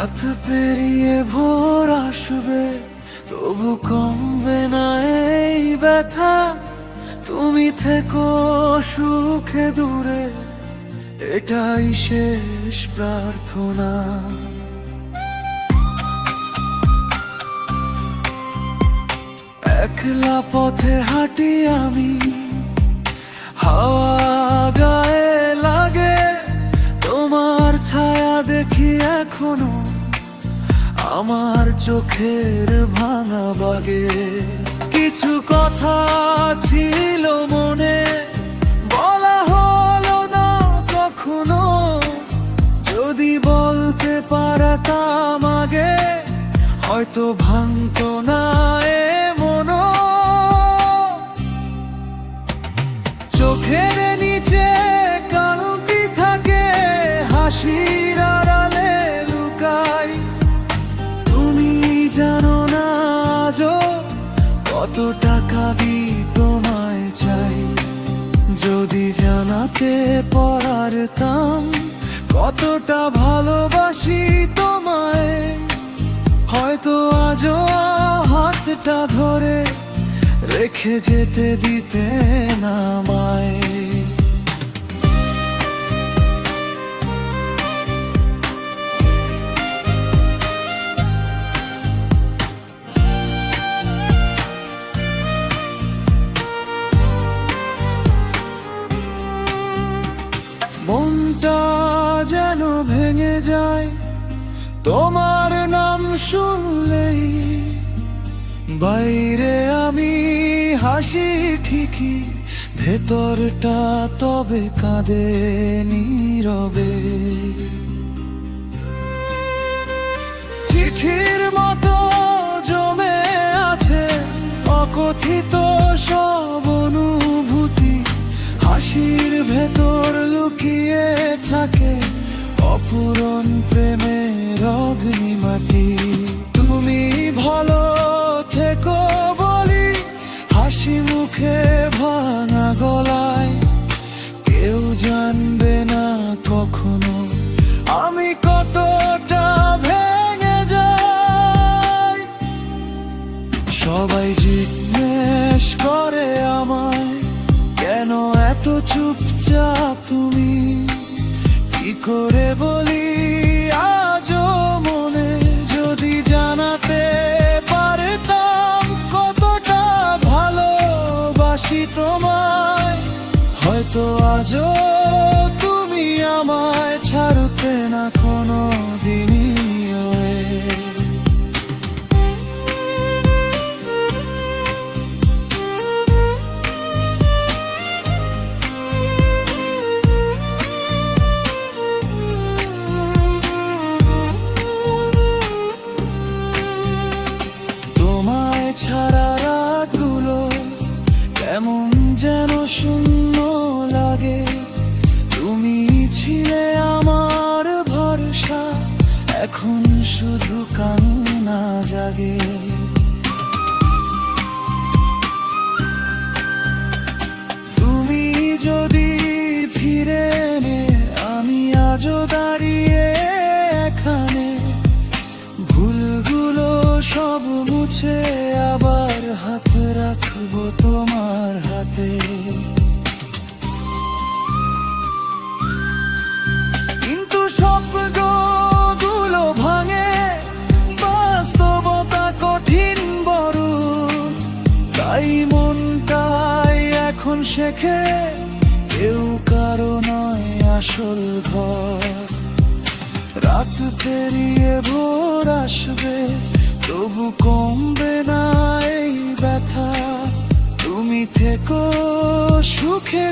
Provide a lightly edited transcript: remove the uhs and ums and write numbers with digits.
রাত পেরিয়ে ভোর আসবে, তবু কমবে না এই ব্যথা। তুমি থেকো সুখে দূরে, এটাই শেষ প্রার্থনা। একলা পথে হাঁটি আমি, হাওয়া গায়ে লাগে, তোমার ছায়া দেখি এখনো আমার চোখের ভাঙা বাগে। কিছু কথা ছিল মনে, বলা হলো না কখনো। যদি বলতে পারতাম আগে, হয়তো ভাঙতো না এ মনো। চোখের নিচে কান্তি থাকে, হাসির আড়ালে লুকাই। তুমি জানো না আজও কত টাকা দিই তোমায় চাই। যদি জানাতে পারতাম কতটা ভালোবাসি তোমায়, হয়তো আজও হাতটা ধরে রেখে যেতে দিতে না আমায়। মনটা যেন ভেঙে যায় তোমার নাম শুনলেই। বাইরে আমি হাসি ঠিকই, ভেতরটা তবে কাঁদে নীরবে। চিঠির মতো জমে আছে অকথিত সব অনুভূতি। হাসির ভেতর লুকিয়ে থাকে অপূরণ প্রেমের অগ্নিমাটি। তুমি ভালো থেকো বলি হাসি মুখে ভাঙা গলায়। কেউ জানবে না কখনো আমি কতটা ভেঙে যাই। সবাই জিজ্ঞেস করে আমায়, কেন এত চুপচাপ তুমি? কি করে বলি আজও মনে, যদি জানাতে পারতাম কতটা ভালোবাসি তোমায়, হয়তো আজও তুমি আমায় ছাড়তে না কোনো দিনই। ছাড়া রাতগুলো কেমন যেন শূন্য লাগে। তুমি ছিলে আমার ভরসা, এখন শুধু কান্না জাগে। তুমি যদি ফিরে এলে, আমি আজও দাঁড়িয়ে এখানে। ভুলগুলো সব মুছে আবার হাত রাখবো তোমার হাতে। কিন্তু স্বপ্নগুলো ভাঙে, বাস্তবতা কঠিন বড়। তাই মনটাই এখন শেখে, কেউ কারো নয় আসল ঘর। রাত পেরিয়ে ভোর আসবে, তবু কমবে না এই ব্যথা। তুমি থেকো সুখে।